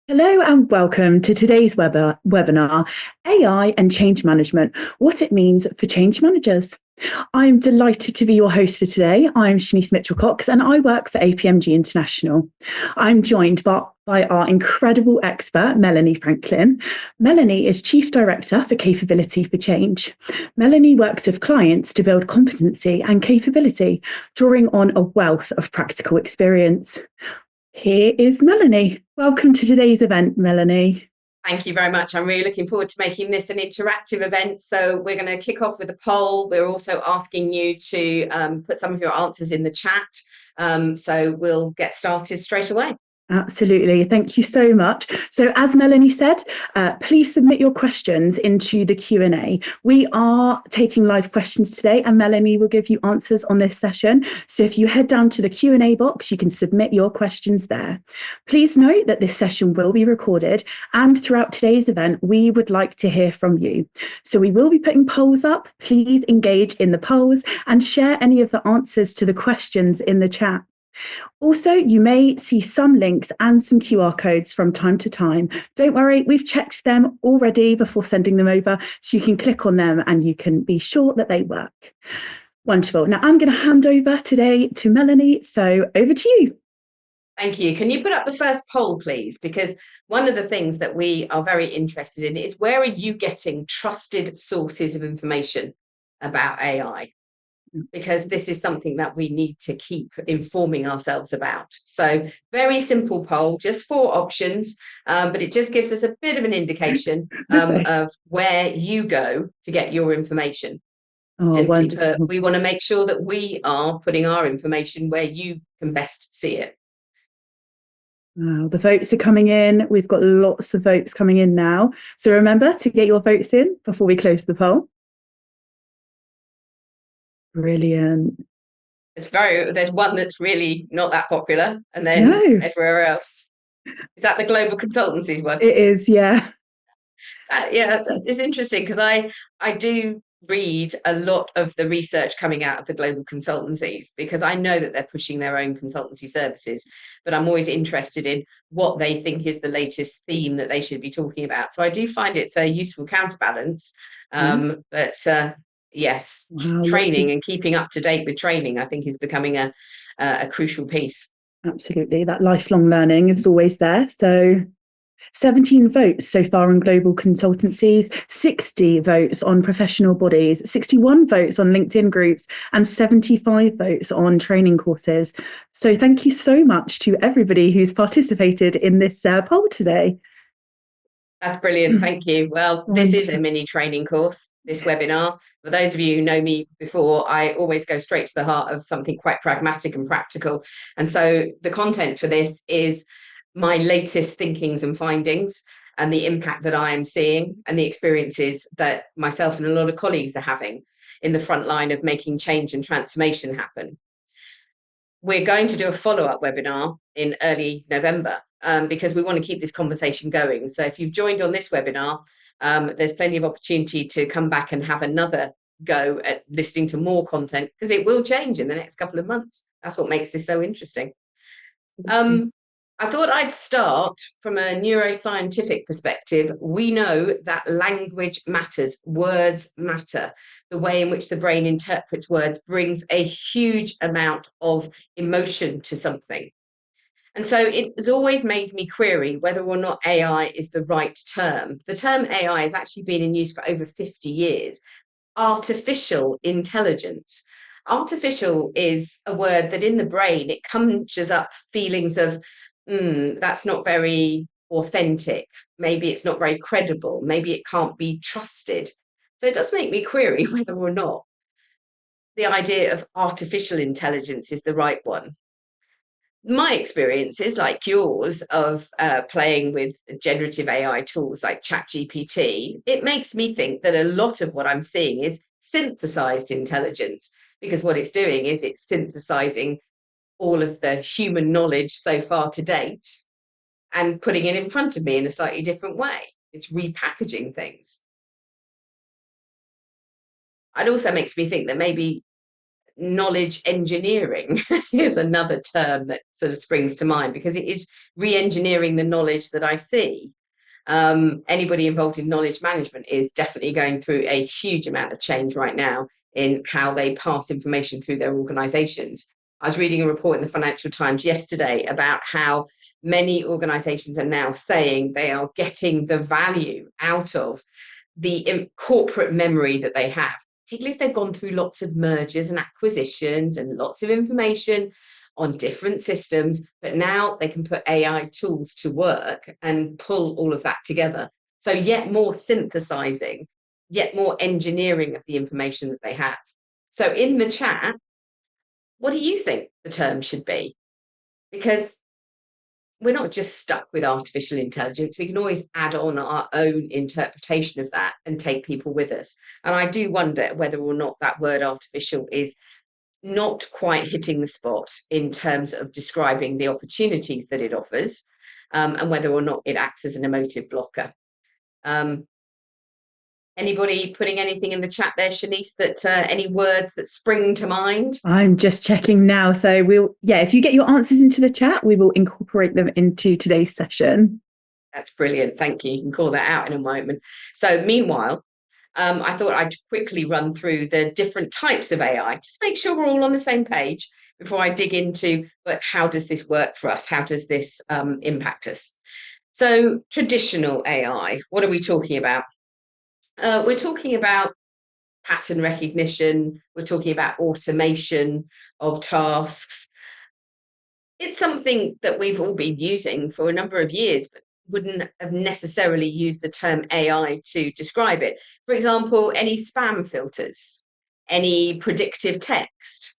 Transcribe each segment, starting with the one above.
Hello and welcome to today's webinar, AI and Change Management, What It Means for Change Managers. I'm delighted to be your host for today. I'm Shanice Mitchell-Cox and I work for APMG International. I'm joined by our incredible expert, Melanie Franklin. Melanie is Chief Director for Capability for Change. Melanie works with clients to build competency and capability, drawing on a wealth of practical experience. Here is Melanie. Welcome to today's event, Melanie. Thank you very much. I'm really looking forward to making this an interactive event. So we're going to kick off with a poll. We're also asking you to put some of your answers in the chat. So we'll get started straight away. Absolutely. Thank you so much. So as Melanie said, please submit your questions into the Q&A. We are taking live questions today and Melanie will give you answers on this session. So if you head down to the Q&A box, you can submit your questions there. Please note that this session will be recorded and throughout today's event, we would like to hear from you. So we will be putting polls up. Please engage in the polls and share any of the answers to the questions in the chat. Also, you may see some links and some QR codes from time to time. Don't worry, we've checked them already before sending them over, so you can click on them and you can be sure that they work. Wonderful. Now I'm going to hand over today to Melanie, so over to you. Thank you. Can you put up the first poll, please? Because one of the things that we are very interested in is where are you getting trusted sources of information about AI? Because this is something that we need to keep informing ourselves about. So very simple poll, just 4 options, but it just gives us a bit of an indication of where you go to get your information. Simply put, we want to make sure that we are putting our information where you can best see it. The votes are coming in. We've got lots of votes coming in now. So remember to get your votes in before we close the poll. Brilliant. There's one that's really not that popular, and then everywhere else. Is that the global consultancies one? It is, yeah. Yeah, it's interesting because I do read a lot of the research coming out of the global consultancies because I know that they're pushing their own consultancy services, but I'm always interested in what they think is the latest theme that they should be talking about. So I do find it's a useful counterbalance, but yes, training and keeping up to date with training, I think, is becoming a crucial piece. Absolutely. That lifelong learning is always there. So 17 votes so far on global consultancies, 60 votes on professional bodies, 61 votes on LinkedIn groups, and 75 votes on training courses. So thank you so much to everybody who's participated in this poll today. That's brilliant. Thank you. Well, this is a mini training course, this webinar. For those of you who know me before, I always go straight to the heart of something quite pragmatic and practical. And so the content for this is my latest thinkings and findings and the impact that I am seeing and the experiences that myself and a lot of colleagues are having in the front line of making change and transformation happen. We're going to do a follow-up webinar in early November because we want to keep this conversation going. So if you've joined on this webinar, there's plenty of opportunity to come back and have another go at listening to more content because it will change in the next couple of months. That's what makes this so interesting. I thought I'd start from a neuroscientific perspective. We know that language matters, words matter. The way in which the brain interprets words brings a huge amount of emotion to something. And so it has always made me query whether or not AI is the right term. The term AI has actually been in use for over 50 years. Artificial intelligence. Artificial is a word that in the brain, it conjures up feelings of, that's not very authentic. Maybe it's not very credible. Maybe it can't be trusted. So it does make me query whether or not the idea of artificial intelligence is the right one. My experiences, like yours, of playing with generative AI tools like ChatGPT, it makes me think that a lot of what I'm seeing is synthesized intelligence, because what it's doing is it's synthesizing all of the human knowledge so far to date and putting it in front of me in a slightly different way. It's repackaging things. It also makes me think that maybe knowledge engineering is another term that sort of springs to mind, because it is re-engineering the knowledge that I see. Anybody involved in knowledge management is definitely going through a huge amount of change right now in how they pass information through their organizations. I was reading a report in the Financial Times yesterday about how many organizations are now saying they are getting the value out of the corporate memory that they have, particularly if they've gone through lots of mergers and acquisitions and lots of information on different systems, but now they can put AI tools to work and pull all of that together. So yet more synthesizing, yet more engineering of the information that they have. So in the chat, what do you think the term should be? Because we're not just stuck with artificial intelligence. We can always add on our own interpretation of that and take people with us. And I do wonder whether or not that word artificial is not quite hitting the spot in terms of describing the opportunities that it offers, and whether or not it acts as an emotive blocker. Anybody putting anything in the chat there, Shanice, that any words that spring to mind? I'm just checking now. So if you get your answers into the chat, we will incorporate them into today's session. That's brilliant. Thank you. You can call that out in a moment. So meanwhile, I thought I'd quickly run through the different types of AI, just make sure we're all on the same page before I dig into, but how does this work for us? How does this impact us? So traditional AI, what are we talking about? We're talking about pattern recognition. We're talking about automation of tasks. It's something that we've all been using for a number of years, but wouldn't have necessarily used the term AI to describe it. For example, any spam filters, any predictive text,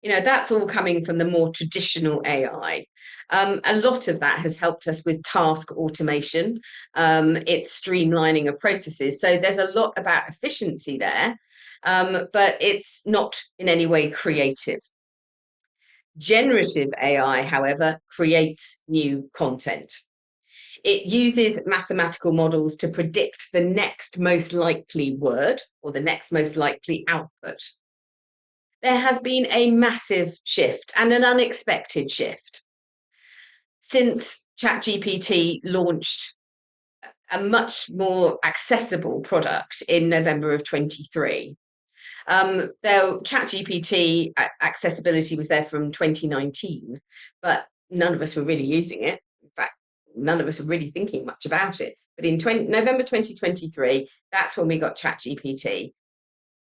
that's all coming from the more traditional AI. A lot of that has helped us with task automation. It's streamlining of processes. So there's a lot about efficiency there, but it's not in any way creative. Generative AI, however, creates new content. It uses mathematical models to predict the next most likely word or the next most likely output. There has been a massive shift and an unexpected shift. Since ChatGPT launched a much more accessible product in November of 23, though ChatGPT accessibility was there from 2019, but none of us were really using it. In fact, none of us are really thinking much about it. But in November 2023, that's when we got ChatGPT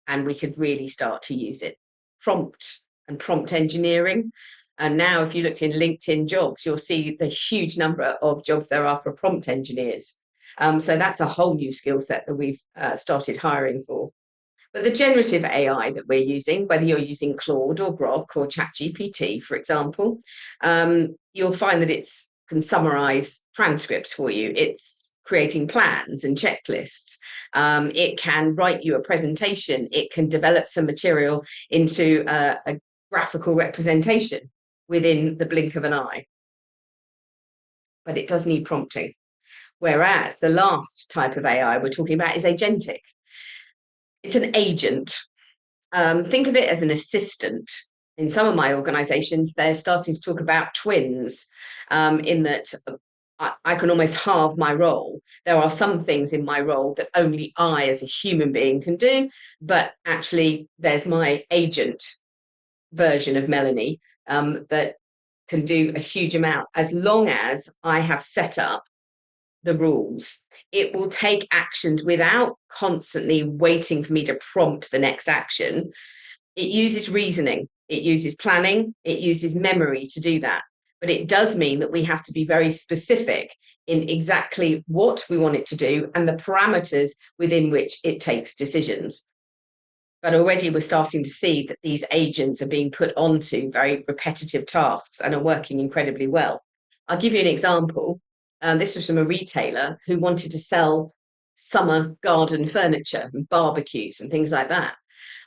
and we could really start to use it. Prompt engineering. And now if you looked in LinkedIn jobs, you'll see the huge number of jobs there are for prompt engineers. So that's a whole new skill set that we've started hiring for. But the generative AI that we're using, whether you're using Claude or Grok or ChatGPT, for example, you'll find that it can summarize transcripts for you. It's creating plans and checklists. It can write you a presentation. It can develop some material into a graphical representation within the blink of an eye. But it does need prompting. Whereas the last type of AI we're talking about is agentic. It's an agent. Think of it as an assistant. In some of my organizations, they're starting to talk about twins, in that I can almost halve my role. There are some things in my role that only I as a human being can do, but actually there's my agent version of Melanie that can do a huge amount as long as I have set up the rules. It will take actions without constantly waiting for me to prompt the next action. It uses reasoning, it uses planning, it uses memory to do that. But it does mean that we have to be very specific in exactly what we want it to do and the parameters within which it takes decisions. But already we're starting to see that these agents are being put onto very repetitive tasks and are working incredibly well. I'll give you an example. This was from a retailer who wanted to sell summer garden furniture and barbecues and things like that.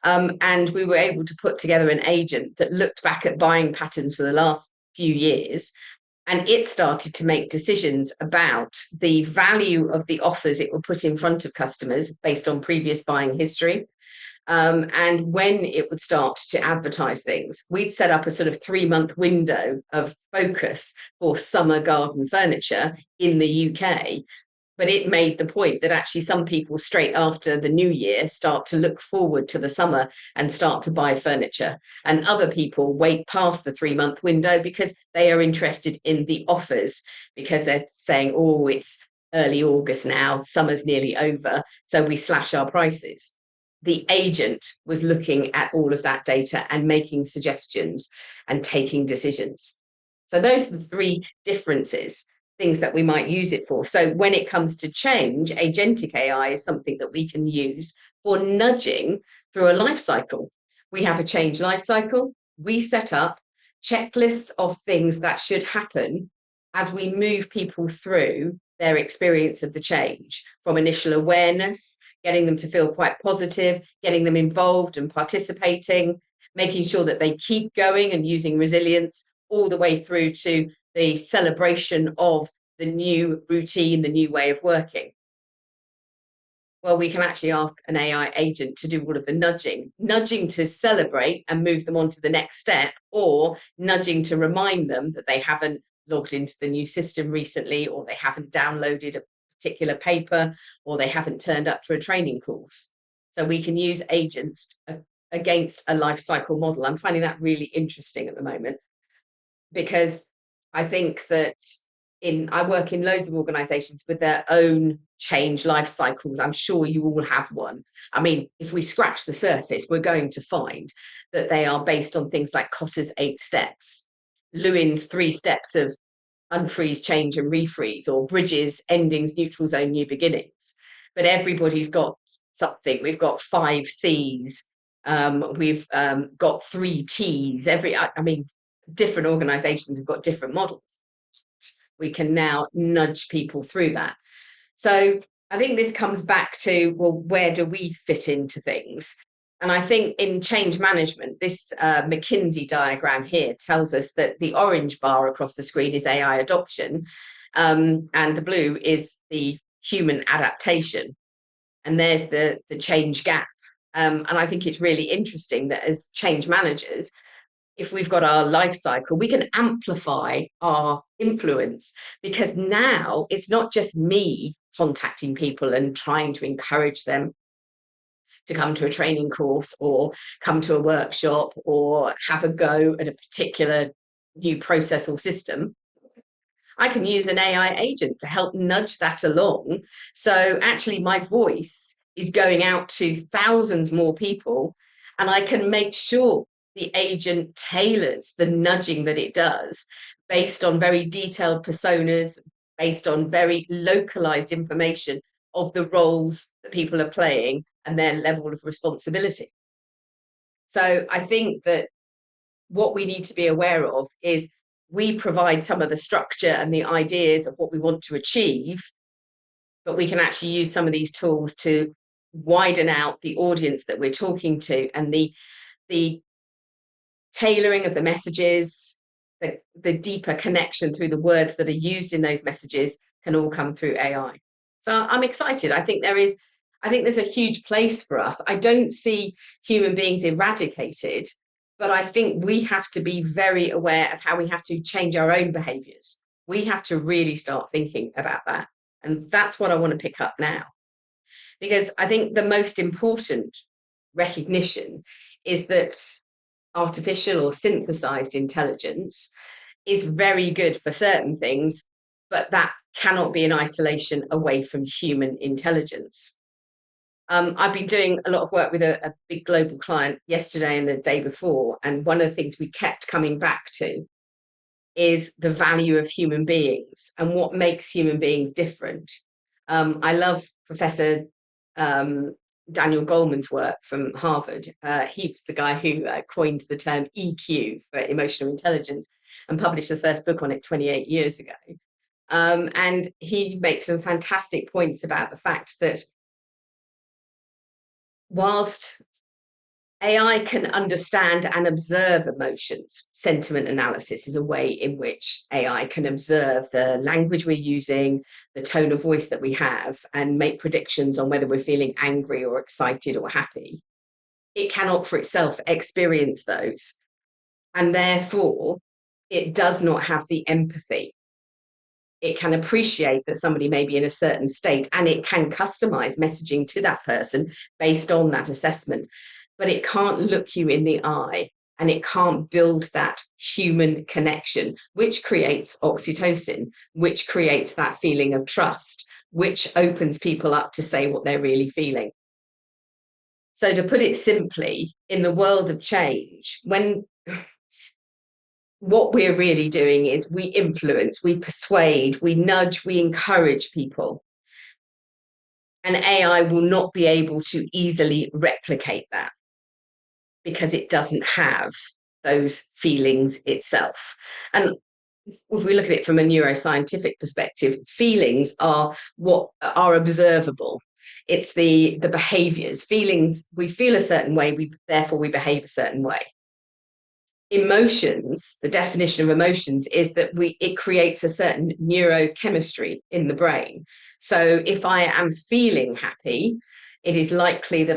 And we were able to put together an agent that looked back at buying patterns for the last few years, and it started to make decisions about the value of the offers it would put in front of customers based on previous buying history. and when it would start to advertise things. We'd set up a sort of 3-month window of focus for summer garden furniture in the UK. But it made the point that actually some people straight after the new year start to look forward to the summer and start to buy furniture. And other people wait past the 3-month window because they are interested in the offers, because they're saying, oh, it's early August now, summer's nearly over, so we slash our prices. The agent was looking at all of that data and making suggestions and taking decisions. So those are the 3 differences, things that we might use it for. So when it comes to change, agentic AI is something that we can use for nudging through a life cycle. We have a change life cycle. We set up checklists of things that should happen as we move people through their experience of the change, from initial awareness, getting them to feel quite positive, getting them involved and participating, making sure that they keep going and using resilience, all the way through to the celebration of the new routine, the new way of working. Well, we can actually ask an AI agent to do all of the nudging to celebrate and move them on to the next step, or nudging to remind them that they haven't logged into the new system recently, or they haven't downloaded a particular paper, or they haven't turned up to a training course. So we can use agents against a life cycle model. I'm finding that really interesting at the moment, because I think that I work in loads of organizations with their own change life cycles. I'm sure you all have one. I mean, if we scratch the surface, we're going to find that they are based on things like Kotter's 8 steps, Lewin's 3 steps of unfreeze, change and refreeze, or Bridges, endings, neutral zone, new beginnings. But everybody's got something. We've got 5 C's. We've got 3 T's. I mean, different organizations have got different models. We can now nudge people through that. So I think this comes back to, well, where do we fit into things? And I think in change management, this McKinsey diagram here tells us that the orange bar across the screen is AI adoption, and the blue is the human adaptation. And there's the change gap. And I think it's really interesting that as change managers, if we've got our life cycle, we can amplify our influence, because now it's not just me contacting people and trying to encourage them to come to a training course or come to a workshop or have a go at a particular new process or system. I can use an AI agent to help nudge that along. So actually my voice is going out to thousands more people, and I can make sure the agent tailors the nudging that it does based on very detailed personas, based on very localized information of the roles that people are playing and their level of responsibility. So I think that what we need to be aware of is we provide some of the structure and the ideas of what we want to achieve, but we can actually use some of these tools to widen out the audience that we're talking to, and the tailoring of the messages, the deeper connection through the words that are used in those messages can all come through AI. So I'm excited. I think there's a huge place for us. I don't see human beings eradicated, but I think we have to be very aware of how we have to change our own behaviors. We have to really start thinking about that. And that's what I want to pick up now. Because I think the most important recognition is that artificial or synthesized intelligence is very good for certain things, but that cannot be in isolation away from human intelligence. I've been doing a lot of work with a big global client yesterday and the day before, and one of the things we kept coming back to is the value of human beings and what makes human beings different. I love Professor Daniel Goleman's work from Harvard. He was the guy who coined the term EQ for emotional intelligence and published the first book on it 28 years ago. And he makes some fantastic points about the fact that whilst AI can understand and observe emotions, sentiment analysis is a way in which AI can observe the language we're using, the tone of voice that we have, and make predictions on whether we're feeling angry or excited or happy. it cannot for itself experience those. And therefore, it does not have the empathy. It can appreciate that somebody may be in a certain state, and it can customize messaging to that person based on that assessment. But it can't look you in the eye, and it can't build that human connection, which creates oxytocin, which creates that feeling of trust, which opens people up to say what they're really feeling. So to put it simply, in the world of change, what we're really doing is we influence, we persuade, we nudge, we encourage people. And AI will not be able to easily replicate that because it doesn't have those feelings itself. And if we look at it from a neuroscientific perspective, feelings are what are observable. It's the behaviors. Feelings, we feel a certain way, therefore we behave a certain way. Emotions, the definition of emotions is that it creates a certain neurochemistry in the brain. So if I am feeling happy, it is likely that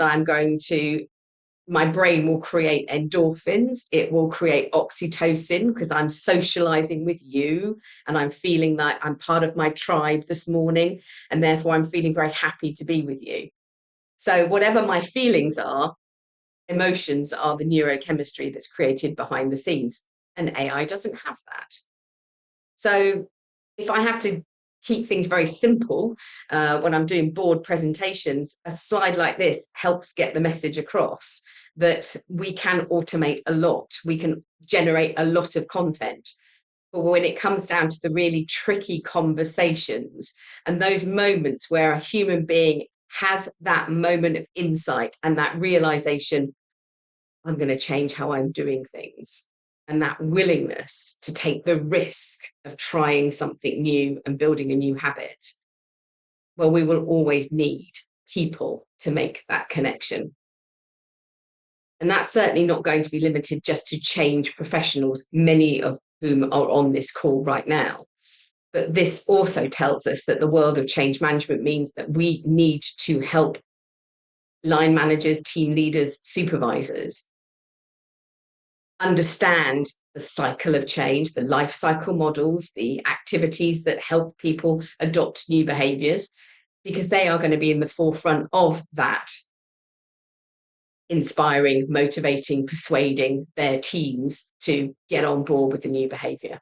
my brain will create endorphins, it will create oxytocin because I'm socializing with you and I'm feeling like I'm part of my tribe this morning, and therefore I'm feeling very happy to be with you. So whatever my feelings are, emotions are the neurochemistry that's created behind the scenes, and AI doesn't have that. So if I have to keep things very simple, when I'm doing board presentations, a slide like this helps get the message across that we can automate a lot, we can generate a lot of content. But when it comes down to the really tricky conversations and those moments where a human being has that moment of insight and that realization, I'm going to change how I'm doing things, and that willingness to take the risk of trying something new and building a new habit, well, we will always need people to make that connection. And that's certainly not going to be limited just to change professionals, many of whom are on this call right now. But this also tells us that the world of change management means that we need to help line managers, team leaders, supervisors understand the cycle of change, the life cycle models, the activities that help people adopt new behaviors, because they are going to be in the forefront of that, inspiring, motivating, persuading their teams to get on board with the new behavior.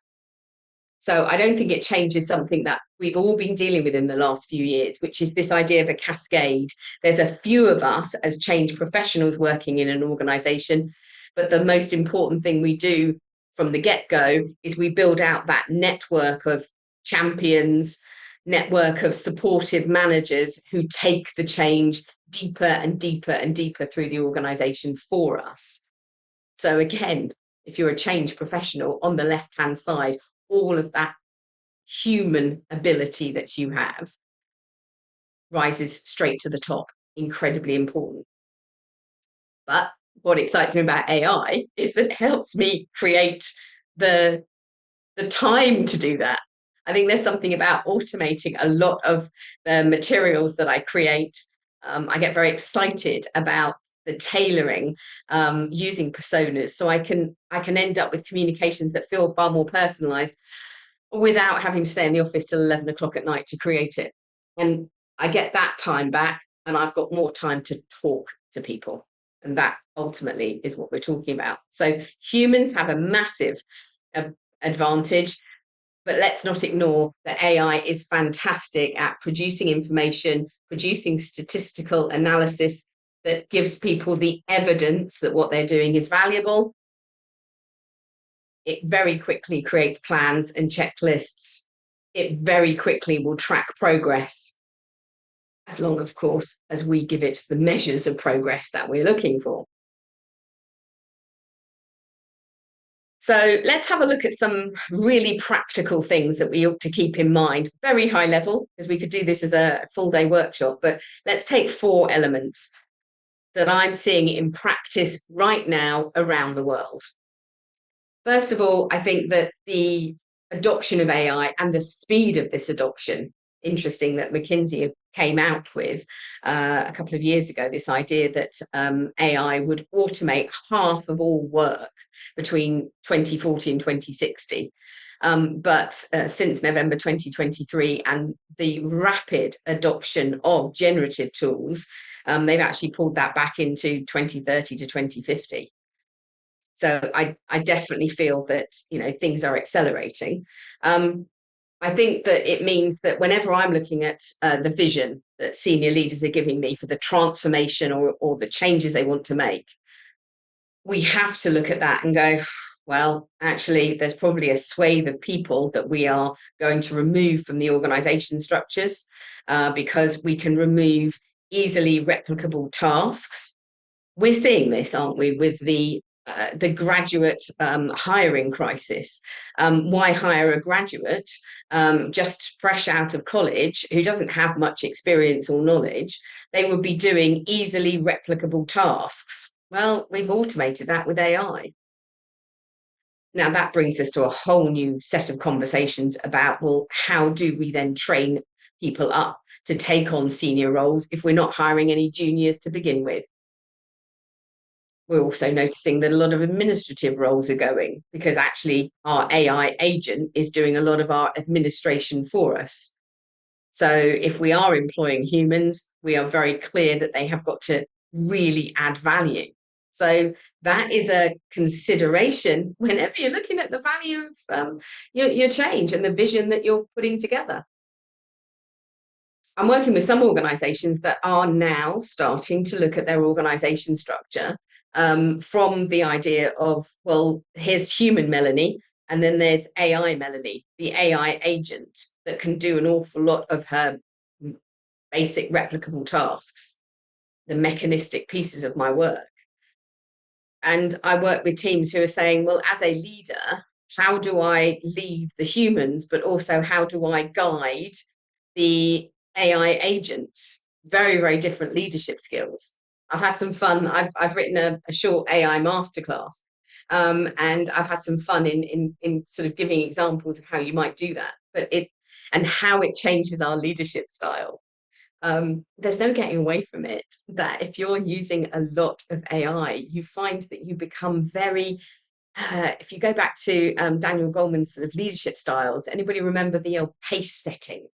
So I don't think it changes something that we've all been dealing with in the last few years, which is this idea of a cascade. There's a few of us as change professionals working in an organization, but the most important thing we do from the get-go is we build out that network of champions, network of supportive managers who take the change deeper and deeper and deeper through the organization for us. So again, if you're a change professional, on the left-hand side, all of that human ability that you have rises straight to the top, incredibly important. But what excites me about AI is that it helps me create the time to do that. I think there's something about automating a lot of the materials that I create. I get very excited about the tailoring using personas, so I can end up with communications that feel far more personalized without having to stay in the office till 11 o'clock at night to create it. And I get that time back, and I've got more time to talk to people. And that ultimately is what we're talking about. So humans have a massive advantage, but let's not ignore that AI is fantastic at producing information, producing statistical analysis that gives people the evidence that what they're doing is valuable. It very quickly creates plans and checklists. It very quickly will track progress, as long, of course, as we give it the measures of progress that we're looking for. So let's have a look at some really practical things that we ought to keep in mind, very high level, because we could do this as a full day workshop, but let's take 4 elements that I'm seeing in practice right now around the world. First of all, I think that the adoption of AI and the speed of this adoption interesting that McKinsey came out with a couple of years ago, this idea that AI would automate half of all work between 2040 and 2060. But since November 2023 and the rapid adoption of generative tools, they've actually pulled that back into 2030 to 2050. So I definitely feel that, things are accelerating. I think that it means that whenever I'm looking at the vision that senior leaders are giving me for the transformation or the changes they want to make, we have to look at that and go, well, actually, there's probably a swathe of people that we are going to remove from the organization structures because we can remove easily replicable tasks. We're seeing this, aren't we, with the graduate hiring crisis. Why hire a graduate just fresh out of college who doesn't have much experience or knowledge? They would be doing easily replicable tasks. Well, we've automated that with AI. Now, that brings us to a whole new set of conversations about, well, how do we then train people up to take on senior roles if we're not hiring any juniors to begin with? We're also noticing that a lot of administrative roles are going because actually our AI agent is doing a lot of our administration for us. So if we are employing humans, we are very clear that they have got to really add value. So that is a consideration whenever you're looking at the value of your change and the vision that you're putting together. I'm working with some organizations that are now starting to look at their organization structure from the idea of, well, here's human Melanie, and then there's AI Melanie, the AI agent that can do an awful lot of her basic replicable tasks, the mechanistic pieces of my work. And I work with teams who are saying, well, as a leader, how do I lead the humans, but also how do I guide the AI agents? Very, very different leadership skills. I've had some fun. I've written a short AI masterclass, and I've had some fun in sort of giving examples of how you might do that, and how it changes our leadership style. There's no getting away from it, that if you're using a lot of AI, you find that you become very, if you go back to Daniel Goleman's sort of leadership styles, anybody remember the old pace setting?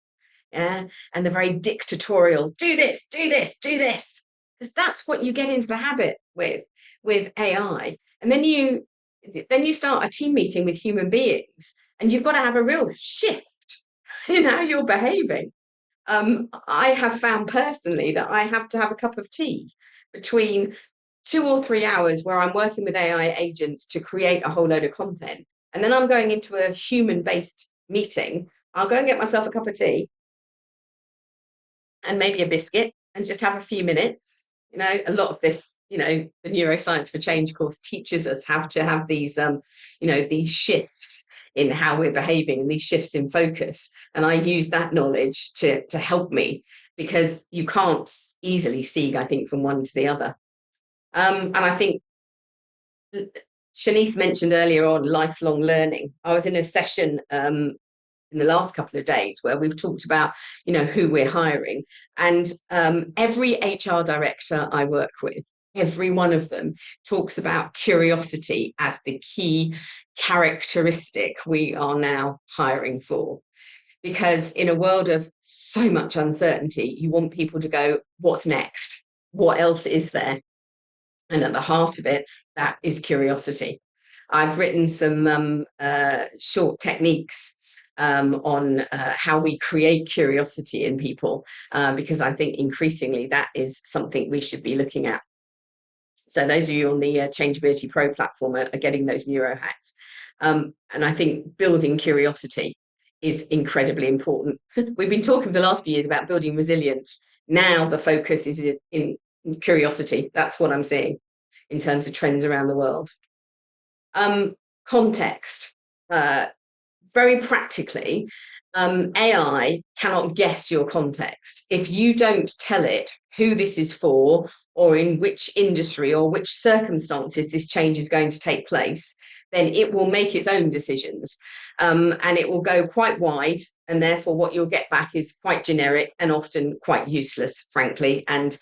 Yeah, and the very dictatorial, do this, do this, do this, because that's what you get into the habit with AI. And then you start a team meeting with human beings, and you've got to have a real shift in how you're behaving. I have found personally that I have to have a cup of tea between 2 or 3 hours where I'm working with AI agents to create a whole load of content. And then I'm going into a human-based meeting. I'll go and get myself a cup of tea and maybe a biscuit and just have a few minutes. A lot of this, the Neuroscience for Change course teaches us how to have these, these shifts in how we're behaving and these shifts in focus. And I use that knowledge to help me, because you can't easily see, I think, from one to the other. And I think Shanice mentioned earlier on lifelong learning. I was in a session in the last couple of days where we've talked about, who we're hiring. And every HR director I work with, every one of them talks about curiosity as the key characteristic we are now hiring for. Because in a world of so much uncertainty, you want people to go, what's next? What else is there? And at the heart of it, that is curiosity. I've written some short techniques on how we create curiosity in people, because I think increasingly that is something we should be looking at. So those of you on the Changeability Pro platform are getting those neuro hacks. And I think building curiosity is incredibly important. We've been talking for the last few years about building resilience. Now the focus is in curiosity. That's what I'm seeing in terms of trends around the world. Context. Very practically, AI cannot guess your context. If you don't tell it who this is for, or in which industry or which circumstances this change is going to take place, then it will make its own decisions, and it will go quite wide, and therefore what you'll get back is quite generic and often quite useless, frankly. And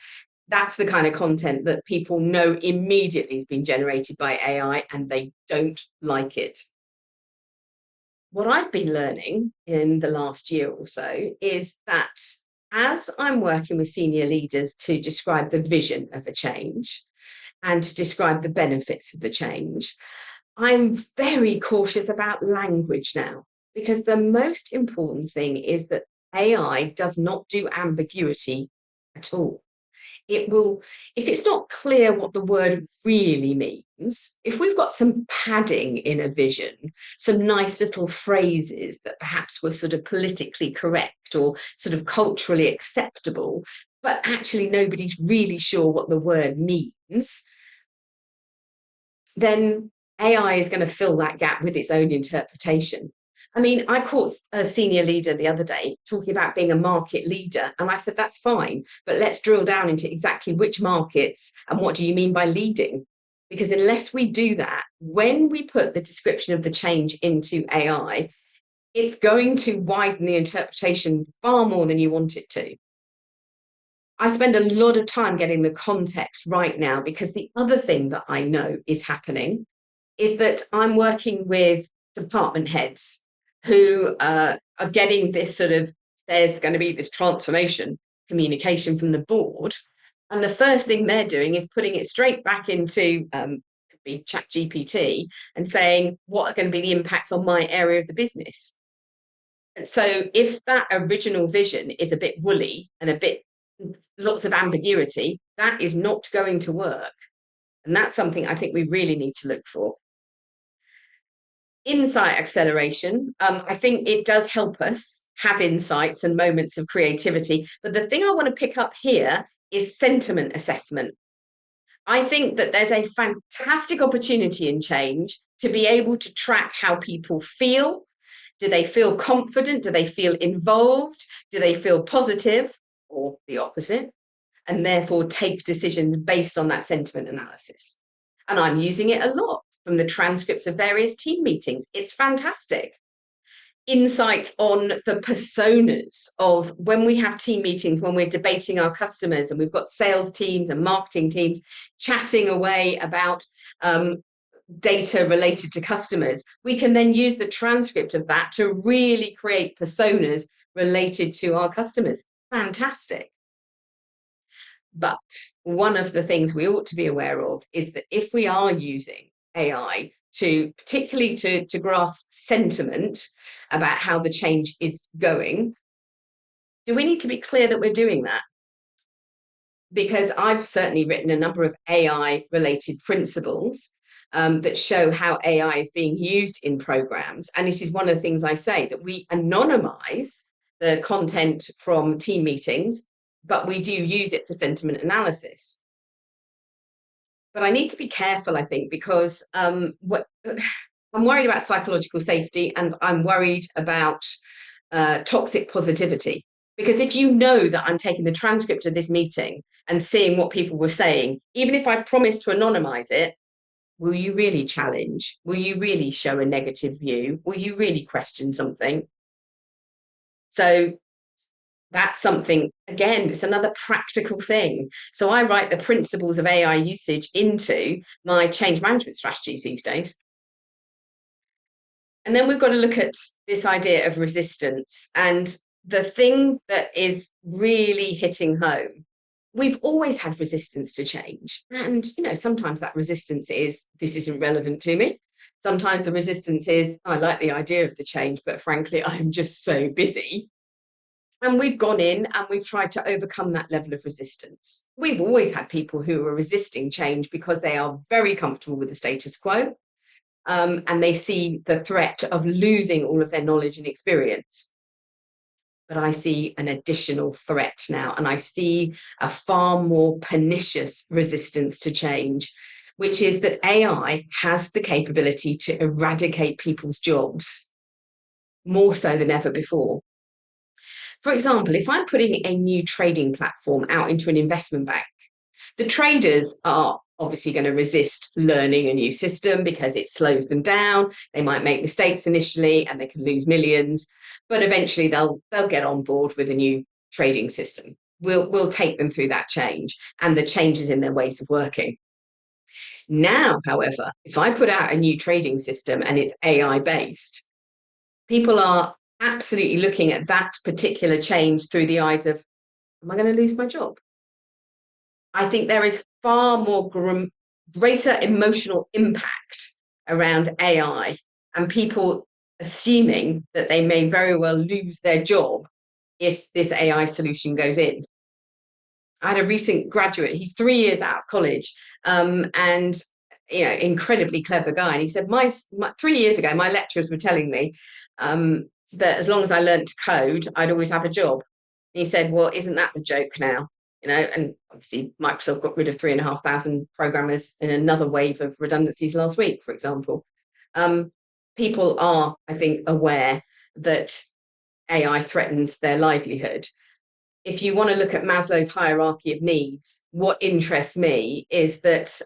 that's the kind of content that people know immediately has been generated by AI, and they don't like it. What I've been learning in the last year or so is that as I'm working with senior leaders to describe the vision of a change and to describe the benefits of the change, I'm very cautious about language now, because the most important thing is that AI does not do ambiguity at all. It will, if it's not clear what the word really means, if we've got some padding in a vision, some nice little phrases that perhaps were sort of politically correct or sort of culturally acceptable, but actually nobody's really sure what the word means, then AI is going to fill that gap with its own interpretation. I mean, I caught a senior leader the other day talking about being a market leader, and I said, that's fine, but let's drill down into exactly which markets and what do you mean by leading? Because unless we do that, when we put the description of the change into AI, it's going to widen the interpretation far more than you want it to. I spend a lot of time getting the context right now, because the other thing that I know is happening is that I'm working with department heads who are getting this sort of, there's going to be this transformation communication from the board. And the first thing they're doing is putting it straight back into could be ChatGPT and saying, what are going to be the impacts on my area of the business? So if that original vision is a bit woolly and a bit lots of ambiguity, that is not going to work. And that's something I think we really need to look for. Insight acceleration, I think it does help us have insights and moments of creativity. But the thing I want to pick up here is sentiment assessment. I think that there's a fantastic opportunity in change to be able to track how people feel. Do they feel confident? Do they feel involved? Do they feel positive or the opposite? And therefore take decisions based on that sentiment analysis. And I'm using it a lot from the transcripts of various team meetings. It's fantastic. Insights on the personas of when we have team meetings, when we're debating our customers and we've got sales teams and marketing teams chatting away about data related to customers. We can then use the transcript of that to really create personas related to our customers. Fantastic. But one of the things we ought to be aware of is that if we are using AI to particularly to grasp sentiment about how the change is going, do we need to be clear that we're doing that? Because I've certainly written a number of AI related principles that show how AI is being used in programs. And it is one of the things I say, that we anonymize the content from team meetings, but we do use it for sentiment analysis. But I need to be careful, I think, because I'm worried about psychological safety, and I'm worried about toxic positivity. Because if you know that I'm taking the transcript of this meeting and seeing what people were saying, even if I promise to anonymize it, will you really challenge? Will you really show a negative view? Will you really question something? So that's something, again, it's another practical thing. So I write the principles of AI usage into my change management strategies these days. And then we've got to look at this idea of resistance. And the thing that is really hitting home, we've always had resistance to change. And, you know, sometimes that resistance is, this isn't relevant to me. Sometimes the resistance is, I like the idea of the change, but frankly, I'm just so busy. And we've gone in and we've tried to overcome that level of resistance. We've always had people who are resisting change because they are very comfortable with the status quo. And they see the threat of losing all of their knowledge and experience. But I see an additional threat now, and I see a far more pernicious resistance to change, which is that AI has the capability to eradicate people's jobs more so than ever before. For example, if I'm putting a new trading platform out into an investment bank, the traders are obviously going to resist learning a new system because it slows them down. They might make mistakes initially and they can lose millions, but eventually they'll get on board with a new trading system. We'll take them through that change and the changes in their ways of working. Now, however, if I put out a new trading system and it's AI based, people are absolutely looking at that particular change through the eyes of, am I going to lose my job? I think there is far more greater emotional impact around AI and people assuming that they may very well lose their job if this AI solution goes in. I had a recent graduate, he's 3 years out of college, and incredibly clever guy. And he said, 3 years ago, my lecturers were telling me that as long as I learned to code, I'd always have a job. And he said, well, isn't that the joke now? And obviously Microsoft got rid of 3,500 programmers in another wave of redundancies last week, for example. People are, I think, aware that AI threatens their livelihood. If you want to look at Maslow's hierarchy of needs, what interests me is that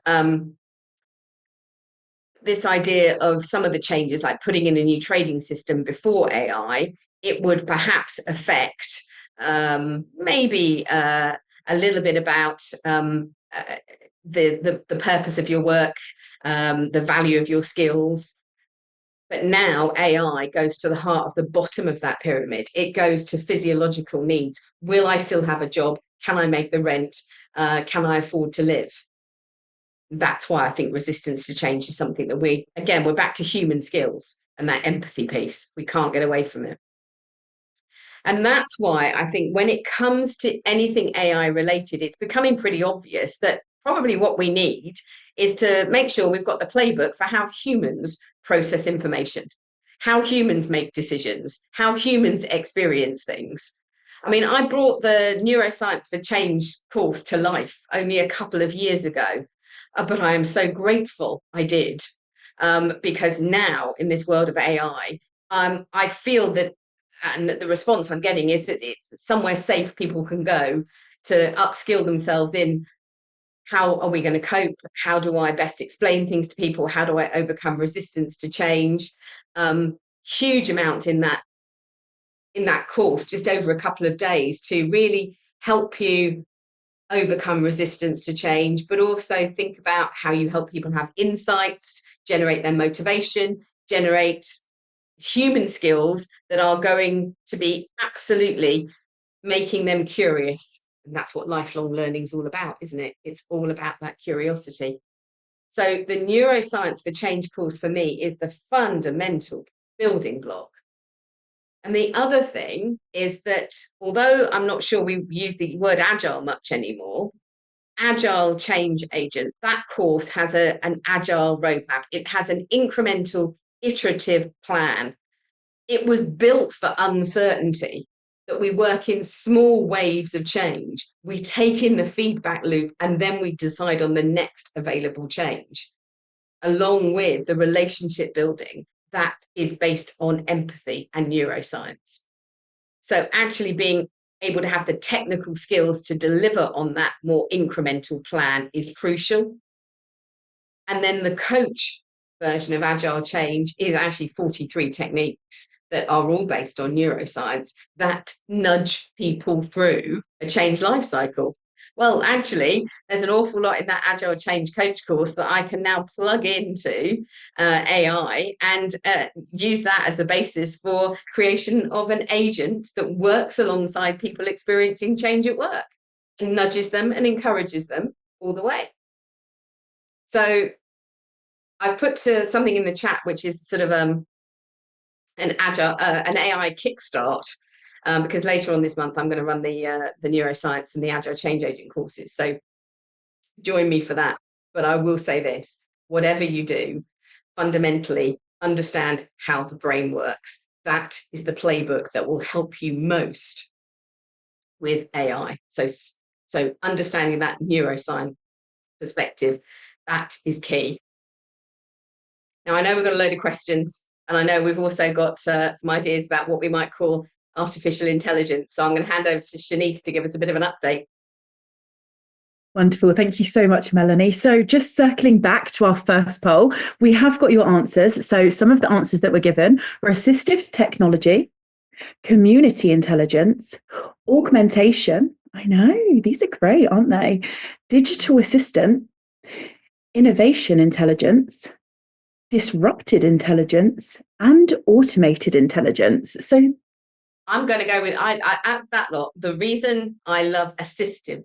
this idea of some of the changes, like putting in a new trading system before AI, it would perhaps affect maybe a little bit about the purpose of your work, the value of your skills. But now AI goes to the heart of the bottom of that pyramid. It goes to physiological needs. Will I still have a job? Can I make the rent? Can I afford to live? That's why I think resistance to change is something that we're back to human skills and that empathy piece. We can't get away from it. And that's why I think when it comes to anything AI related, it's becoming pretty obvious that probably what we need is to make sure we've got the playbook for how humans process information, how humans make decisions, how humans experience things. I mean, I brought the Neuroscience for Change course to life only a couple of years ago, but I am so grateful I did, because now in this world of AI, I feel that, and the response I'm getting is that it's somewhere safe people can go to upskill themselves in how are we going to cope? How do I best explain things to people? How do I overcome resistance to change? Huge amounts in that course, just over a couple of days, to really help you overcome resistance to change, but also think about how you help people have insights, generate their motivation, generate human skills that are going to be absolutely making them curious. And that's what lifelong learning is all about, isn't it? It's all about that curiosity. So the Neuroscience for Change course for me is the fundamental building block. And the other thing is that although I'm not sure we use the word agile much anymore, agile change agent, that course has an agile roadmap. It has an incremental, iterative plan. It was built for uncertainty, that we work in small waves of change. We take in the feedback loop and then we decide on the next available change, along with the relationship building that is based on empathy and neuroscience. So actually being able to have the technical skills to deliver on that more incremental plan is crucial. And then the coach version of agile change is actually 43 techniques that are all based on neuroscience that nudge people through a change life cycle. Well, actually, there's an awful lot in that agile change coach course that I can now plug into AI and use that as the basis for creation of an agent that works alongside people experiencing change at work and nudges them and encourages them all the way. So I've put something in the chat, which is sort of an AI kickstart, because later on this month I'm going to run the neuroscience and the agile change agent courses. So join me for that. But I will say this: whatever you do, fundamentally understand how the brain works. That is the playbook that will help you most with AI. So understanding that neuroscience perspective, that is key. Now, I know we've got a load of questions, and I know we've also got some ideas about what we might call artificial intelligence. So I'm going to hand over to Shanice to give us a bit of an update. Wonderful. Thank you so much, Melanie. So just circling back to our first poll, we have got your answers. So some of the answers that were given were assistive technology, community intelligence, augmentation. I know, these are great, aren't they? Digital assistant, innovation intelligence, disrupted intelligence, and automated intelligence. So I'm going to go with I add that lot. The reason I love assistive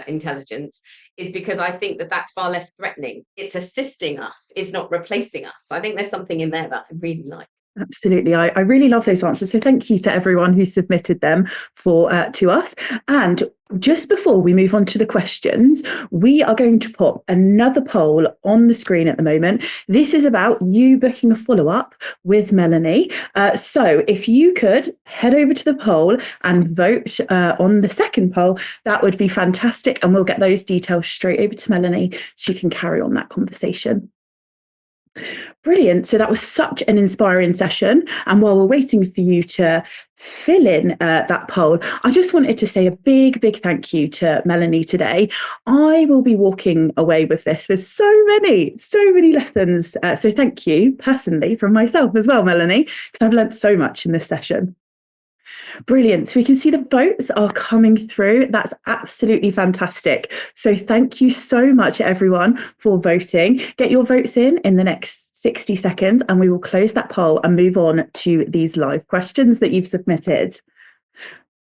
intelligence is because I think that that's far less threatening. It's assisting us, it's not replacing us. I think there's something in there that I really like. absolutely. I really love those answers. So thank you to everyone who submitted them to us. And just before we move on to the questions, we are going to pop another poll on the screen at the moment. This is about you booking a follow-up with Melanie. So if you could head over to the poll and vote on the second poll, that would be fantastic. And we'll get those details straight over to Melanie so she can carry on that conversation. Brilliant. So that was such an inspiring session. And while we're waiting for you to fill in that poll, I just wanted to say a big, big thank you to Melanie today. I will be walking away with this with so many lessons. So thank you personally from myself as well, Melanie, because I've learned so much in this session. Brilliant. So we can see the votes are coming through. That's absolutely fantastic. So thank you so much, everyone, for voting. Get your votes in the next 60 seconds, and we will close that poll and move on to these live questions that you've submitted.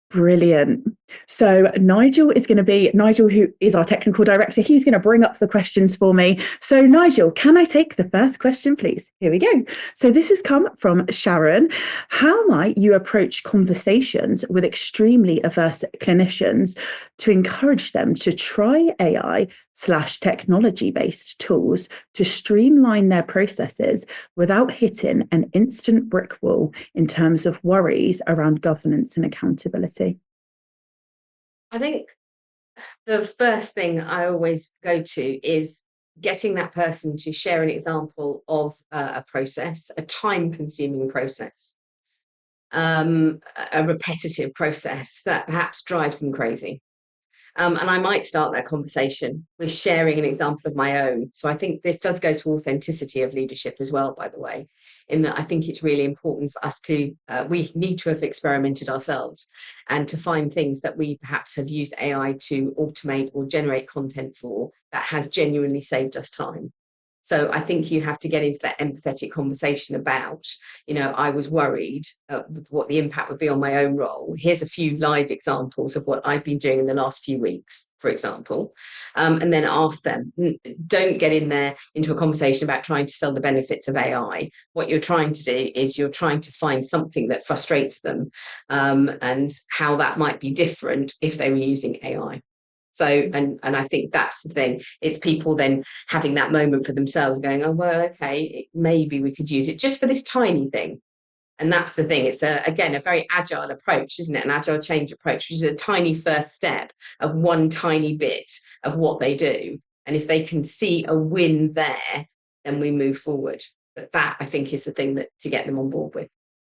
Brilliant. So Nigel, who is our technical director, he's going to bring up the questions for me. So Nigel, can I take the first question, please? Here we go. So this has come from Sharon. How might you approach conversations with extremely averse clinicians to encourage them to try AI/technology-based tools to streamline their processes without hitting an instant brick wall in terms of worries around governance and accountability? I think the first thing I always go to is getting that person to share an example of a process, a time-consuming process, a repetitive process that perhaps drives them crazy. And I might start that conversation with sharing an example of my own. So I think this does go to authenticity of leadership as well, by the way, in that I think it's really important for us to, we need to have experimented ourselves and to find things that we perhaps have used AI to automate or generate content for that has genuinely saved us time. So I think you have to get into that empathetic conversation about, I was worried what the impact would be on my own role. Here's a few live examples of what I've been doing in the last few weeks, for example, and then ask them. Don't get in there into a conversation about trying to sell the benefits of AI. What you're trying to do is you're trying to find something that frustrates them, and how that might be different if they were using AI. So, and I think that's the thing. It's people then having that moment for themselves going, oh, well, okay, maybe we could use it just for this tiny thing. And that's the thing. It's, again, a very agile approach, isn't it? An agile change approach, which is a tiny first step of one tiny bit of what they do. And if they can see a win there, then we move forward. But that, I think, is the thing that to get them on board with.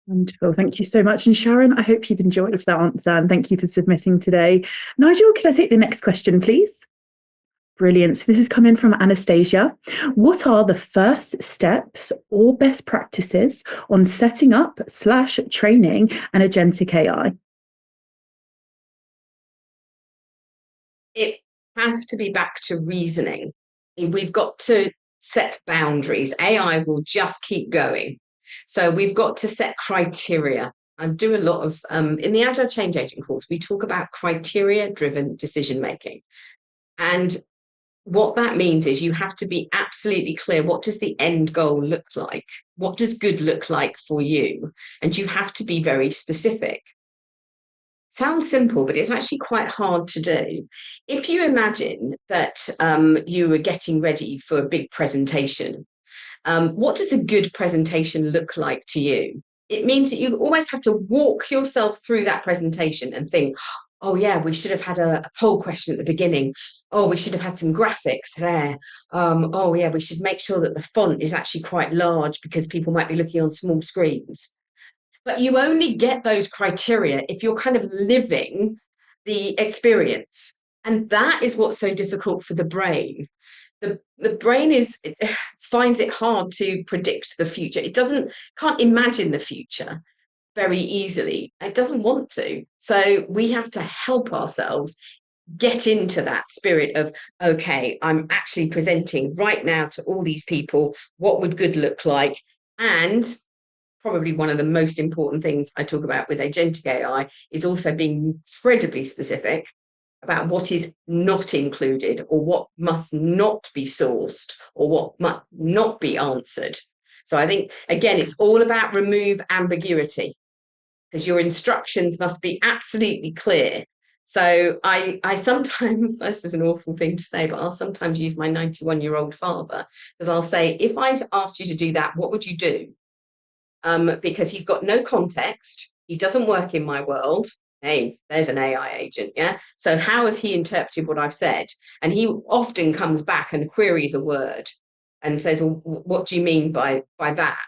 Wonderful. Thank you so much. And Sharon, I hope you've enjoyed that answer, and thank you for submitting today. Nigel, can I take the next question, please? Brilliant. So this is coming from Anastasia. What are the first steps or best practices on setting up/training an agentic AI? It has to be back to reasoning. We've got to set boundaries. AI will just keep going. So we've got to set criteria. I do a lot of, in the Agile Change Agent course, we talk about criteria-driven decision-making. And what that means is you have to be absolutely clear. What does the end goal look like? What does good look like for you? And you have to be very specific. Sounds simple, but it's actually quite hard to do. If you imagine that you were getting ready for a big presentation, what does a good presentation look like to you? It means that you almost have to walk yourself through that presentation and think, oh yeah, we should have had a poll question at the beginning. Oh, we should have had some graphics there. Oh yeah, we should make sure that the font is actually quite large because people might be looking on small screens. But you only get those criteria if you're kind of living the experience. And that is what's so difficult for the brain. The brain finds it hard to predict the future. It can't imagine the future very easily. It doesn't want to. So we have to help ourselves get into that spirit of, okay, I'm actually presenting right now to all these people, what would good look like? And probably one of the most important things I talk about with agentic AI is also being incredibly specific about what is not included, or what must not be sourced, or what must not be answered. So I think, again, it's all about remove ambiguity, because your instructions must be absolutely clear. So I sometimes, this is an awful thing to say, but I'll sometimes use my 91-year-old father, because I'll say, if I asked you to do that, what would you do? Because he's got no context. He doesn't work in my world. Hey, there's an AI agent, yeah? So how has he interpreted what I've said? And he often comes back and queries a word and says, well, what do you mean by that?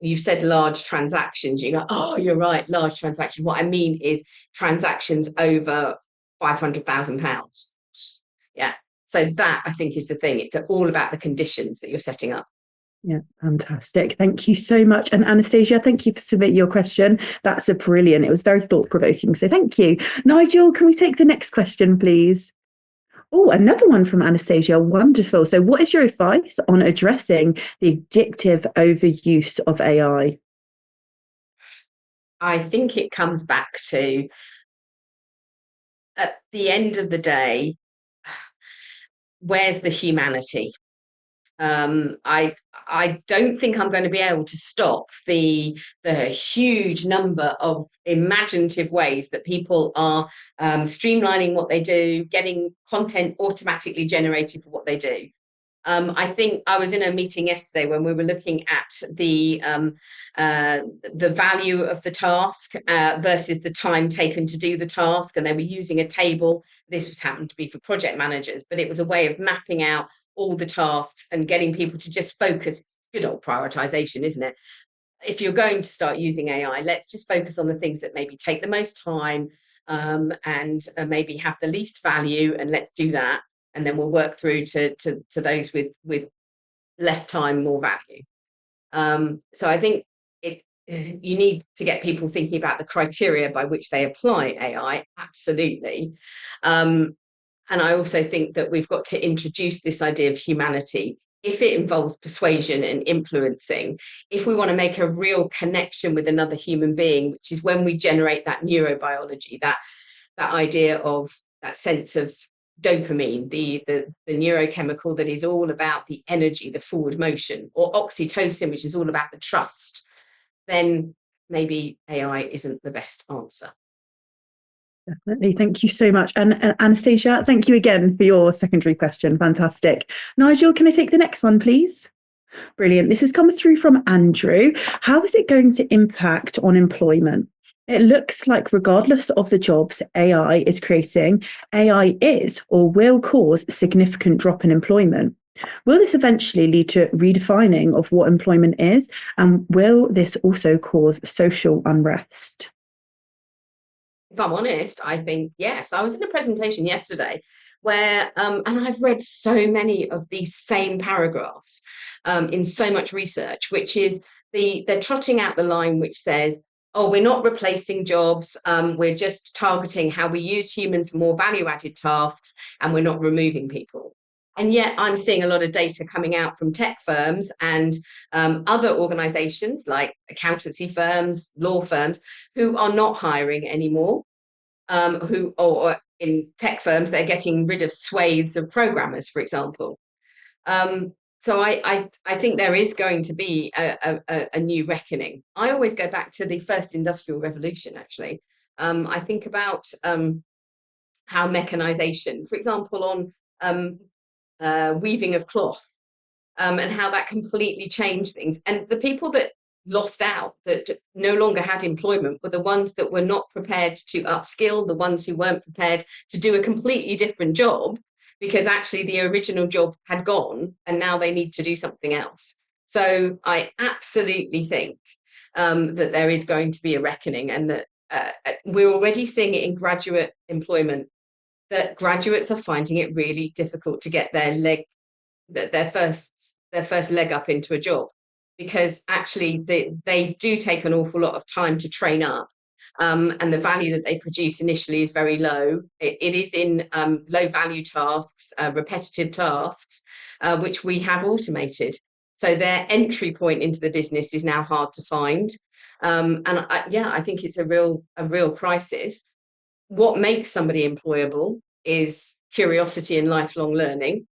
You've said large transactions. You go, oh, you're right, large transactions. What I mean is transactions over £500,000. Yeah. So that, I think, is the thing. It's all about the conditions that you're setting up. Yeah, fantastic. Thank you so much. And Anastasia, thank you for submitting your question. That's a brilliant. It was very thought-provoking. So thank you. Nigel, can we take the next question, please? Oh, another one from Anastasia. Wonderful. So what is your advice on addressing the addictive overuse of AI? I think it comes back to, at the end of the day, where's the humanity? I don't think I'm going to be able to stop the huge number of imaginative ways that people are streamlining what they do, getting content automatically generated for what they do. I think I was in a meeting yesterday when we were looking at the value of the task versus the time taken to do the task, and they were using a table. This was happened to be for project managers, but it was a way of mapping out all the tasks and getting people to just focus. It's good old prioritization, isn't it? If you're going to start using AI, let's just focus on the things that maybe take the most time and maybe have the least value, and let's do that. And then we'll work through to those with less time, more value. So I think you need to get people thinking about the criteria by which they apply AI, absolutely. And I also think that we've got to introduce this idea of humanity. If it involves persuasion and influencing, if we want to make a real connection with another human being, which is when we generate that neurobiology, that idea of that sense of dopamine, the neurochemical that is all about the energy, the forward motion, or oxytocin, which is all about the trust, then maybe AI isn't the best answer. Definitely. Thank you so much. And Anastasia, thank you again for your secondary question. Fantastic. Nigel, can I take the next one, please? Brilliant. This has come through from Andrew. How is it going to impact on employment? It looks like regardless of the jobs AI is creating, AI is or will cause a significant drop in employment. Will this eventually lead to redefining of what employment is? And will this also cause social unrest? If I'm honest, I think yes. I was in a presentation yesterday where, and I've read so many of these same paragraphs in so much research, which is they're trotting out the line which says, oh, we're not replacing jobs, we're just targeting how we use humans for more value-added tasks, and we're not removing people. And yet I'm seeing a lot of data coming out from tech firms and other organizations like accountancy firms, law firms, who are not hiring anymore, or in tech firms, they're getting rid of swathes of programmers, for example. So I think there is going to be a new reckoning. I always go back to the first industrial revolution, actually. I think about how mechanization, for example, on weaving of cloth, and how that completely changed things. And the people that lost out, that no longer had employment, were the ones that were not prepared to upskill, the ones who weren't prepared to do a completely different job, because actually the original job had gone and now they need to do something else. So I absolutely think that there is going to be a reckoning, and that we're already seeing it in graduate employment that graduates are finding it really difficult to get their first leg up into a job, because actually they do take an awful lot of time to train up. And the value that they produce initially is very low. It is in low value tasks, repetitive tasks, which we have automated. So their entry point into the business is now hard to find. I think it's a real crisis. What makes somebody employable is curiosity and lifelong learning.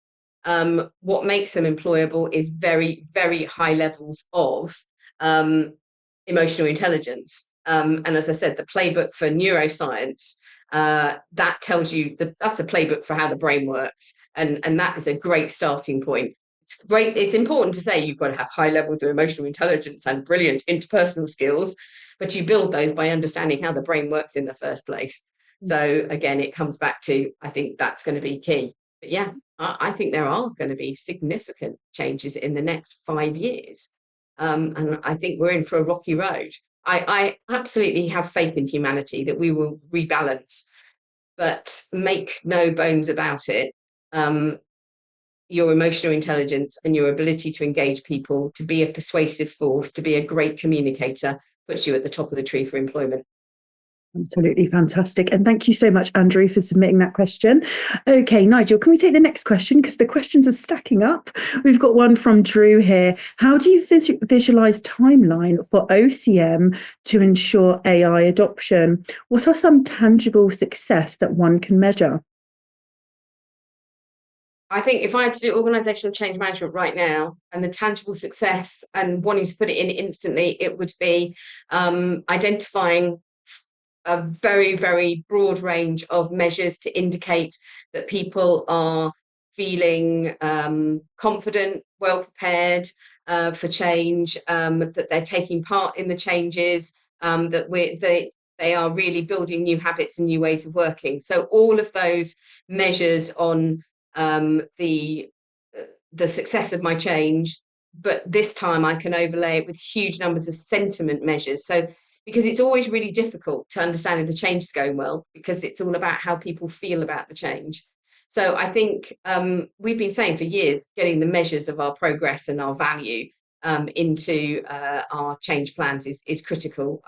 What makes them employable is very, very high levels of emotional intelligence. And as I said, the playbook for neuroscience, that tells you that's the playbook for how the brain works. And that is a great starting point. It's great. It's important to say you've got to have high levels of emotional intelligence and brilliant interpersonal skills, but you build those by understanding how the brain works in the first place. So again, it comes back to, I think that's going to be key. But yeah, I think there are going to be significant changes in the next 5 years. And I think we're in for a rocky road. I absolutely have faith in humanity that we will rebalance, but make no bones about it. Your emotional intelligence and your ability to engage people, to be a persuasive force, to be a great communicator, puts you at the top of the tree for employment. Absolutely fantastic. And thank you so much, Andrew, for submitting that question. Okay, Nigel, can we take the next question? Because the questions are stacking up. We've got one from Drew here. How do you visualize timeline for OCM to ensure AI adoption? What are some tangible success that one can measure? I think if I had to do organizational change management right now, and the tangible success and wanting to put it in instantly, it would be identifying a very, very broad range of measures to indicate that people are feeling confident, well prepared for change, that they're taking part in the changes, that they are really building new habits and new ways of working. So all of those measures on the success of my change, but this time I can overlay it with huge numbers of sentiment measures. So because it's always really difficult to understand if the change is going well, because it's all about how people feel about the change. So I think we've been saying for years, getting the measures of our progress and our value into our change plans is critical.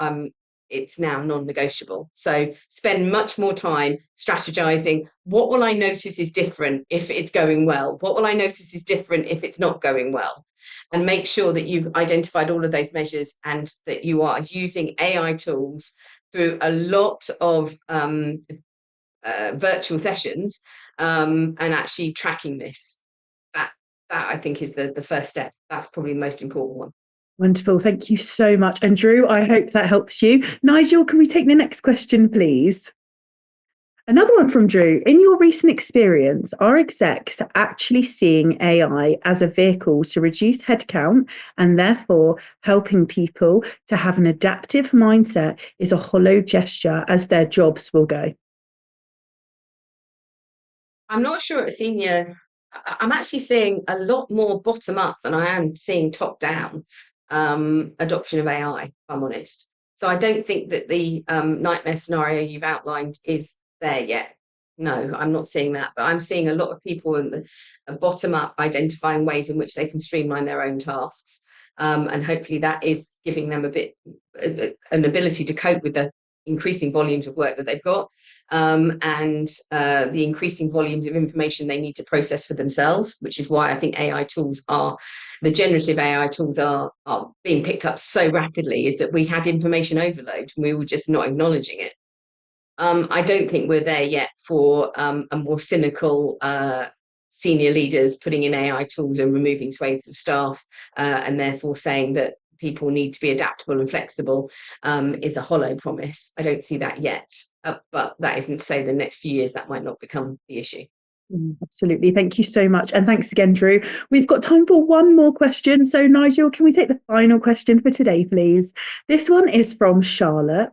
It's now non-negotiable. So spend much more time strategizing. What will I notice is different if it's going well? What will I notice is different if it's not going well? And make sure that you've identified all of those measures and that you are using AI tools through a lot of virtual sessions and actually tracking this. That I think is the first step. That's probably the most important one. Wonderful. Thank you so much. And Drew, I hope that helps you. Nigel, can we take the next question, please? Another one from Drew. In your recent experience, are execs actually seeing AI as a vehicle to reduce headcount and therefore helping people to have an adaptive mindset is a hollow gesture as their jobs will go? I'm not sure at a senior. I'm actually seeing a lot more bottom up than I am seeing top down adoption of AI, if I'm honest. So I don't think that the nightmare scenario you've outlined is there yet. No, I'm not seeing that, but I'm seeing a lot of people in the bottom up identifying ways in which they can streamline their own tasks. And hopefully that is giving them an ability to cope with the increasing volumes of work that they've got, and the increasing volumes of information they need to process for themselves, which is why I think the generative AI tools are being picked up so rapidly, is that we had information overload and we were just not acknowledging it. I don't think we're there yet for a more cynical senior leaders putting in AI tools and removing swathes of staff, and therefore saying that people need to be adaptable and flexible is a hollow promise. I don't see that yet, but that isn't to say the next few years that might not become the issue. Absolutely. Thank you so much. And thanks again, Drew. We've got time for one more question. So Nigel, can we take the final question for today, please? This one is from Charlotte.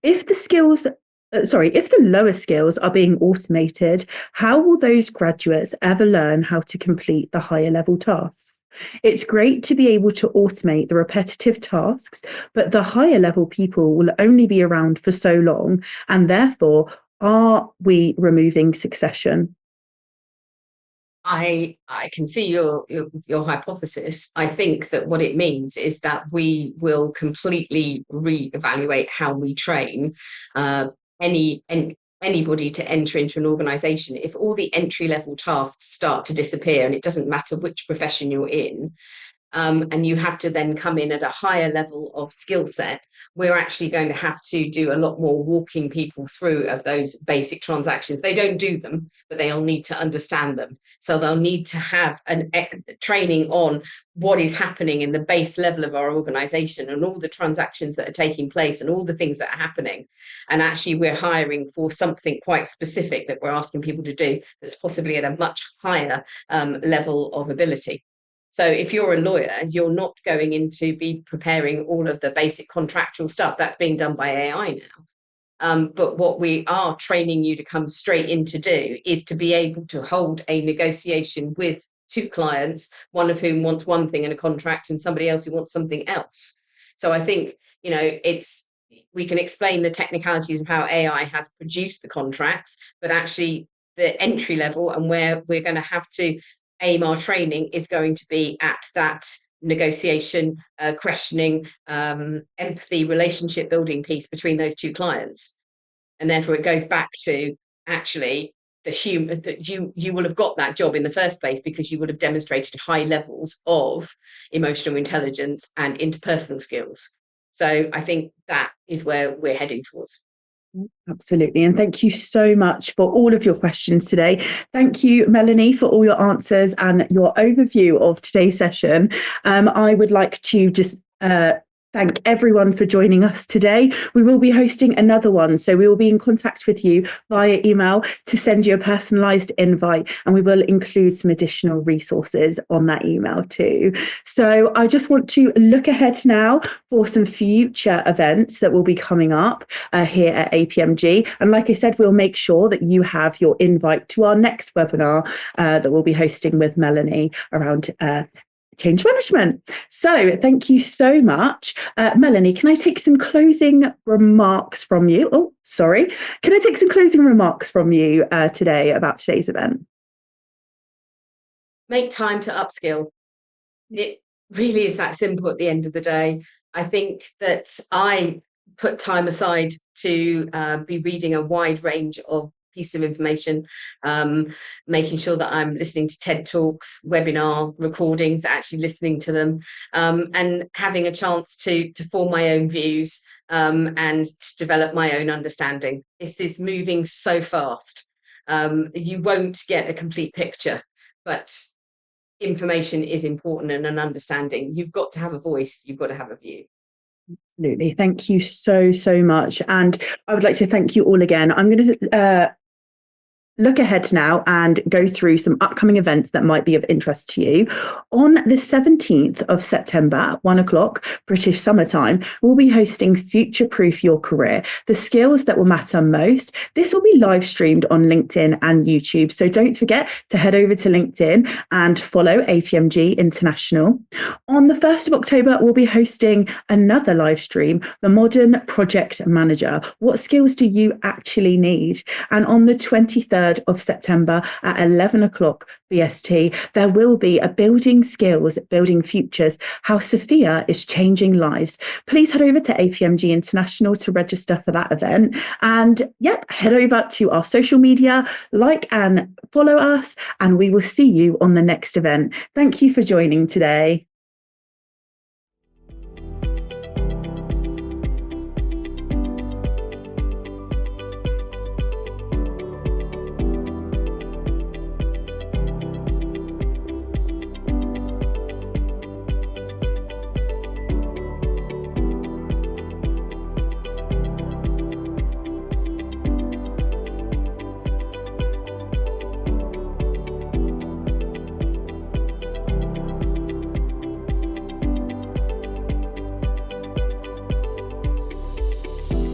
If the lower skills are being automated, how will those graduates ever learn how to complete the higher level tasks? It's great to be able to automate the repetitive tasks, but the higher level people will only be around for so long, and therefore, Are we removing succession? I can see your hypothesis. I think that what it means is that we will completely reevaluate how we train anybody to enter into an organization. If all the entry level tasks start to disappear, and it doesn't matter which profession you're in, and you have to then come in at a higher level of skill set, we're actually going to have to do a lot more walking people through of those basic transactions. They don't do them, but they'll need to understand them. So they'll need to have an training on what is happening in the base level of our organization and all the transactions that are taking place and all the things that are happening. And actually we're hiring for something quite specific that we're asking people to do that's possibly at a much higher level of ability. So if you're a lawyer, you're not going in to be preparing all of the basic contractual stuff. That's being done by AI now. But what we are training you to come straight in to do is to be able to hold a negotiation with two clients, one of whom wants one thing in a contract and somebody else who wants something else. So I think, we can explain the technicalities of how AI has produced the contracts, but actually the entry level and where we're going to have to aim our training is going to be at that negotiation, questioning, empathy, relationship building piece between those two clients. And therefore it goes back to actually the human, that you will have got that job in the first place because you would have demonstrated high levels of emotional intelligence and interpersonal skills. So I think that is where we're heading towards. Absolutely. And thank you so much for all of your questions today. Thank you, Melanie, for all your answers and your overview of today's session. I would like to just thank everyone for joining us today. We will be hosting another one, so we will be in contact with you via email to send you a personalised invite, and we will include some additional resources on that email too. So I just want to look ahead now for some future events that will be coming up here at APMG. And like I said, we'll make sure that you have your invite to our next webinar that we'll be hosting with Melanie around change management. So thank you so much. Melanie, can I take some closing remarks from you? Oh, sorry. Can I take some closing remarks from you today about today's event? Make time to upskill. It really is that simple at the end of the day. I think that I put time aside to be reading a wide range of pieces of information, making sure that I'm listening to TED Talks, webinar recordings, actually listening to them, and having a chance to form my own views and to develop my own understanding. This is moving so fast. You won't get a complete picture, but information is important and an understanding. You've got to have a voice, you've got to have a view. Absolutely. Thank you so, so much. And I would like to thank you all again. I'm going to look ahead now and go through some upcoming events that might be of interest to you. On the 17th of September at 1 o'clock British summertime, we'll be hosting Future Proof Your Career, the skills that will matter most. This will be live streamed on LinkedIn and YouTube. So don't forget to head over to LinkedIn and follow APMG International. On the 1st of October, we'll be hosting another live stream, The Modern Project Manager. What skills do you actually need? And on the 23rd of September at 11 o'clock BST, there will be a Building Skills, Building Futures, how Sophia is changing lives. Please head over to APMG International to register for that event. And head over to our social media, like and follow us, and we will see you on the next event. Thank you for joining today.